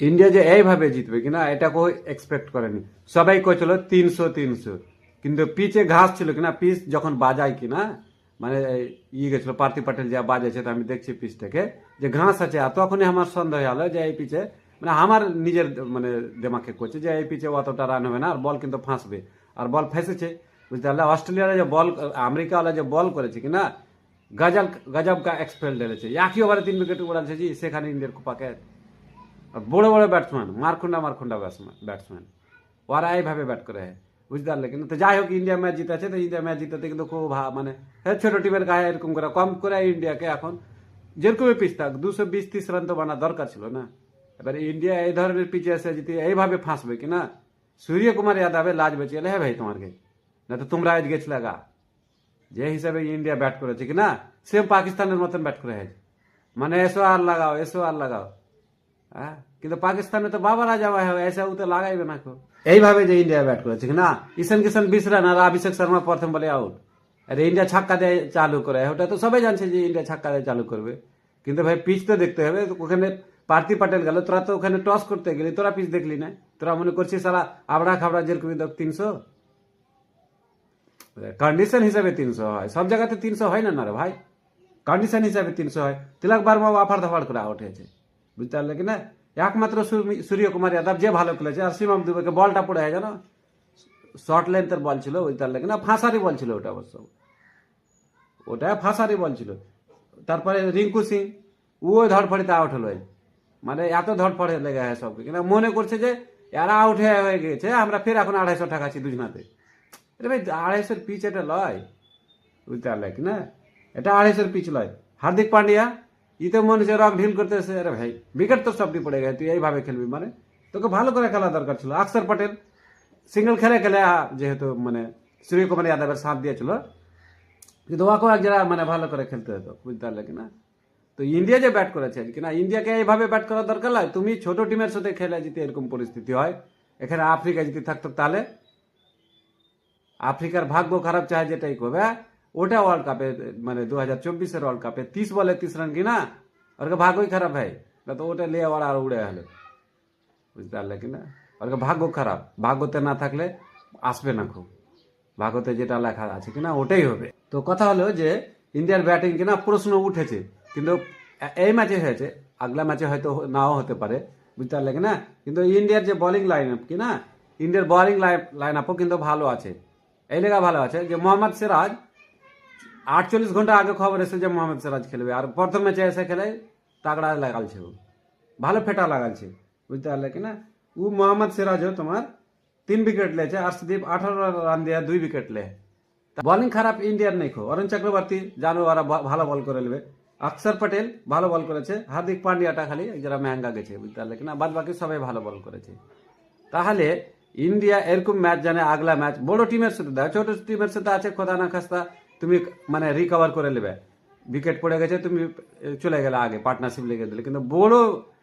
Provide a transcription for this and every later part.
India যে এইভাবে জিতবে কিনা এটা কেউ এক্সপেক্ট করেনি। সবাই কইছিল 300, কিন্তু পিচে ঘাস ছিল কিনা, পিচ যখন বাজায় কিনা মানে গেছিল পার্থিব পাটেল যা বাজাইছে, তো আমি দেখছি পিচ থেকে যে ঘাস আছে, আর তখনই আমার সন্দেহ হলো যে এই পিচে মানে আমার নিজের মানে দেমাকে করছে যে এই পিচে অতটা রান হবে না, আর বল কিন্তু ফাঁসবে, আর বল ফেসেছে। বুঝতে পারলে অস্ট্রেলিয়ার যে বল, আমেরিকাওয়ালা যে বল করেছে কিনা গজল গজব কা এক্সপেল ঢেলেছে, একই ওভারে 3 উইকেট উড়াচ্ছে জি, সেখানে ইন্ডিয়ার কুপাকে। আর বড় বড় ব্যাটসম্যান, মারকুন্ডা মারকুন্ডা ব্যাটসম্যান ওরা এইভাবে ব্যাট করে। বুঝতে পারলে কিন্তু, তো যাই হোক ইন্ডিয়া ম্যাচ জিতেছে, তো ইন্ডিয়া ম্যাচ জিতাতে কিন্তু খুব মানে ছোট টিমের গায়ে এরকম করে কম করে ইন্ডিয়াকে এখন যেরকমই পিচ থাক 220-30 রান তো বানা দরকার ছিল না। এবার ইন্ডিয়া এই ধরনের পিচে এসে যদি এইভাবে ফাঁসবে কিনা, সূর্যকুমার যাদবে লাজ বেঁচে এলে হ্যাঁ ভাই তোমাকে, না তো তোমরা আজ গেছিলে গা। যে হিসাবে ইন্ডিয়া ব্যাট করেছে কিনা সেম পাকিস্তানের মতন ব্যাট করে আছে, মানে এসো আর লাগাও, এসো আর লাগাও। হ্যাঁ, কিন্তু পাকিস্তানে তো বাবারা যাওয়া হয়, এসে উতে লাগাইবে না কেউ। এইভাবে যে ইন্ডিয়া ব্যাট করেছে কিনা, ঈশান কিষান 20 রান আর অভিষেক শর্মা প্রথম বলে আউট। আর ইন্ডিয়া ছাক্কা দিয়ে চালু করে, ওটা তো সবাই জানছে যে ইন্ডিয়া ছাক্কা দিয়ে চালু করবে, কিন্তু ভাই পিচ তো দেখতে হবে। ওখানে পার্থিব পাটেল গেল, তোরা তো ওখানে টস করতে গেলি, তোরা পিচ দেখলি না? তোরা মনে করছিস সারা আবড়া খাবড়া যেরকম 300, কন্ডিশন হিসাবে 300 হয়, সব জায়গাতে 300 হয় না না রে ভাই, কন্ডিশন হিসাবে 300 হয়। তিলক বার্মা আফার দাফার করে আউট হয়েছে, বুঝতে পারলে কিনা? একমাত্র সূর্যকুমার যাদব যে ভালো খেলেছে, আর শিবম দুবেকে বলটা পড়ে যায় জানো, শর্ট লেন্থের বল ছিল, বুঝতে পারলে কিনা? ফাঁসারি বল ছিল ওটা, অবশ্য ওটা ফাঁসারি বল ছিল। তারপরে রিঙ্কু সিং ও ধরফড়িতে আউট হলো, মানে এত ধরফড়ে লেগে হয় সবকে, কিনা মনে করছে যে এরা আউট হয়ে গেছে, আমরা ফের এখন 250 টাকাছি দুজনাতে। এটা ভাই 250 পিচ এটা লয়, বুঝতে পারলে কিনা? এটা 250 পিচ লয়। হার্দিক পান্ডিয়া ই তো মনে হচ্ছে রক ঢিল করতেছে, আরে ভাই উইকেট তো সবটি পড়ে গেছে, তুই এইভাবে খেলবি মানে? তোকে ভালো করে খেলা দরকার ছিল। অক্ষর পটেল সিঙ্গেল খেলে খেলে যেহেতু মানে সূর্যকুমার যাদবের সাথ দিয়েছিল, কিন্তু ওকেও এক যারা মানে ভালো করে খেলতে হতো, বুঝতে পারলে কিনা? তো ইন্ডিয়া যে ব্যাট করেছে কিনা, ইন্ডিয়াকে এইভাবে ব্যাট করার দরকার নয়। তুমি ছোট টিমের সাথে খেলে যদি এরকম পরিস্থিতি হয়, এখানে আফ্রিকা যদি থাকতো তাহলে আফ্রিকার ভাগ্য খারাপ চায় যেটাই করবে। ওটা ওয়ার্ল্ড কাপে মানে 2024-এর ওয়ার্ল্ড কাপে 30 বলে 30 রান কিনা, ওরকে ভাগ্যই খারাপ ভাই, না তো ওটা লিয়ে ওরা আর উড়ে হলো, বুঝতে পারলে কিনা? ওরকে ভাগ্য খারাপ, ভাগ্যতে না থাকলে আসবে না, খুব ভাগ্যতে যেটা লেখা আছে কিনা ওটাই হবে। তো কথা হলো যে ইন্ডিয়ার ব্যাটিং কিনা প্রশ্ন উঠেছে, কিন্তু এই ম্যাচে হয়েছে, আগলা ম্যাচে হয়তো নাও হতে পারে, বুঝতে পারলে কিনা? কিন্তু ইন্ডিয়ার যে বোলিং লাইন আপ কিনা, ইন্ডিয়ার বোলিং লাইন আপও কিন্তু ভালো আছে। এই লেগা ভালো আছে যে মোহাম্মদ সিরাজ 48 ঘন্টা আগে খবর এসে যে মোহাম্মদ সিরাজ খেলবে, আর প্রথম ম্যাচে এসে খেলে তাগড়া লাগালছে, ও ভালো ফেটা লাগালছে, বুঝতে পারলে কিনা? ও মোহাম্মদ সিরাজও তোমার 3 উইকেট লেছে, আর্শদীপ 18 রান দিয়ে 2 উইকেট লে। বোলিং খারাপ ইন্ডিয়ার নেই, অরুণ চক্রবর্তী জানো ওরা ভালো বল করে নেবে, অক্ষর পটেল ভালো বল করেছে, হার্দিক পান্ডিয়াটা খালি যারা ম্যাঙ্গা গেছে, বুঝতে পারলে কিনা? বাদ বাকি সবাই ভালো বল করেছে। তাহলে ইন্ডিয়া এরকম ম্যাচ জানে, আগলা ম্যাচ বড় টিমের সাথে দেয়, ছোট টিমের সাথে আছে খোদা না খাস্তা তুমি মানে রিকভার করে নেবে, উইকেট পড়ে গেছে তুমি চলে গেলে আগে, পার্টনারশিপ লেগে দিলে। কিন্তু বড়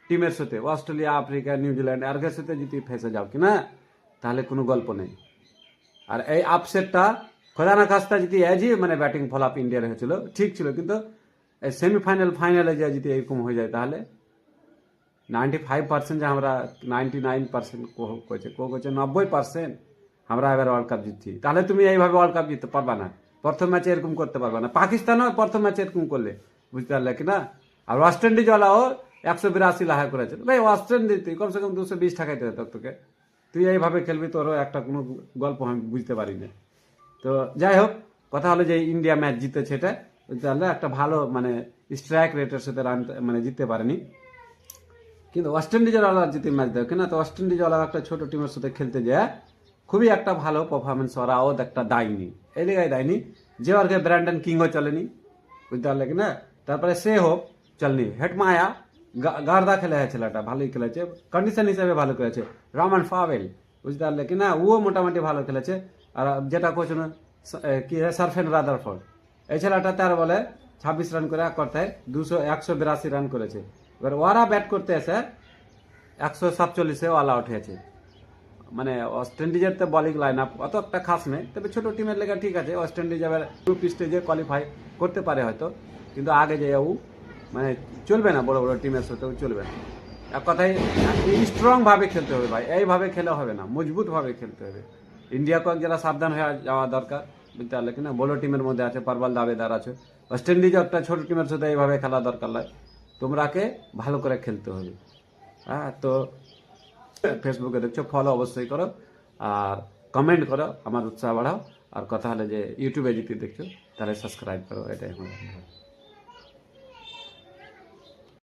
টিমের সাথে অস্ট্রেলিয়া, আফ্রিকা, নিউজিল্যান্ড এর সাথে যদি ফেসে যাও কিনা, তাহলে কোনো গল্প নেই। আর এই আপসেটটা খোদা না খাস্তা যদি এজি মানে ব্যাটিং ফলাপ ইন্ডিয়ার হয়েছিল ঠিক ছিল, কিন্তু সেমিফাইনাল ফাইনালে যে যদি এরকম হয়ে যায়, তাহলে 95% যে আমরা 99% কইছে, 90% আমরা এবার ওয়ার্ল্ড কাপ জিতছি, তাহলে তুমি এইভাবে ওয়ার্ল্ড কাপ জিততে পারবা না। প্রথম ম্যাচে এরকম করতে পারবা না, পাকিস্তানও প্রথম ম্যাচে এরকম করলে, বুঝতে পারলে কিনা? আর ওয়েস্ট ইন্ডিজ ওয়ালাও 182 লাহা করেছে, ভাই ওয়েস্ট ইন্ডিজ তুই কমসে কম 220 টাকাইতে হতো তোকে, তুই এইভাবে খেলবি, তোরও একটা কোনো গল্প আমি বুঝতে পারি না। তো যাই হোক, কথা হলো যে ইন্ডিয়া ম্যাচ জিতেছে, এটা তাহলে একটা ভালো মানে স্ট্রাইক রেটের সাথে রান মানে জিততে পারেনি। কিন্তু ওয়েস্ট ইন্ডিজের ওয়ালা যদি ম্যাচ দেয় কিনা, তো ওয়েস্ট ইন্ডিজ ওয়ালা একটা ছোট টিমের সাথে খেলতে যায় খুবই একটা ভালো পারফরমেন্স ওরাও একটা দেয়নি, এই লিগাই দেয়নি যে ওরকে ব্র্যান্ডন কিংও চলেনি, বুঝতে পারলে কিনা? তারপরে সে হোক চলনি, হেটমায়া গার্দা খেলে ছেলেটা ভালোই খেলেছে, কন্ডিশন হিসেবে ভালো খেলেছে। রমান ফাওয়েল, বুঝতে পারলে কিনা? ও মোটামুটি ভালো খেলেছে। আর যেটা কোচ কি সারফেন রাদারফোর্ড, এই ছেলেটা 13 বলে 26 রান করে করতে 182 রান করেছে। এবার ওরা ব্যাট করতে এসে 147-এ অল আউট হয়েছে। মানে ওয়েস্ট ইন্ডিজের তো বোলিং লাইন আপ অত একটা খাস নেই, তবে ছোট টিমের লেগে ঠিক আছে। ওয়েস্ট ইন্ডিজ এবার গ্রুপ স্টেজে কোয়ালিফাই করতে পারে হয়তো, কিন্তু আগে যে ও মানে চলবে না, বড় বড় টিমের সাথেও চলবে না। এক কথায় স্ট্রং ভাবে খেলতে হবে ভাই, এইভাবে খেলে হবে না, মজবুত ভাবে খেলতে হবে। ইন্ডিয়াকে এক যারা সাবধান হয়ে যাওয়া দরকার, বুঝতে পারলে কিনা। বড় টিমের মধ্যে আছে পারবাল দাবেদার আছে, ওয়েস্ট ইন্ডিজ একটা ছোট টিমের সাথে এইভাবে খেলা দরকার নয়। তোমরাকে ভালো করে খেলতে হবে। হ্যাঁ, তো ফেসবুকে দেখছো ফলো অবশ্যই করো, আর কমেন্ট করো, আমার উৎসাহ বাড়াও। আর কথা হলে যে ইউটিউবে যদি দেখছো তাহলে সাবস্ক্রাইব করো, এটাই আমার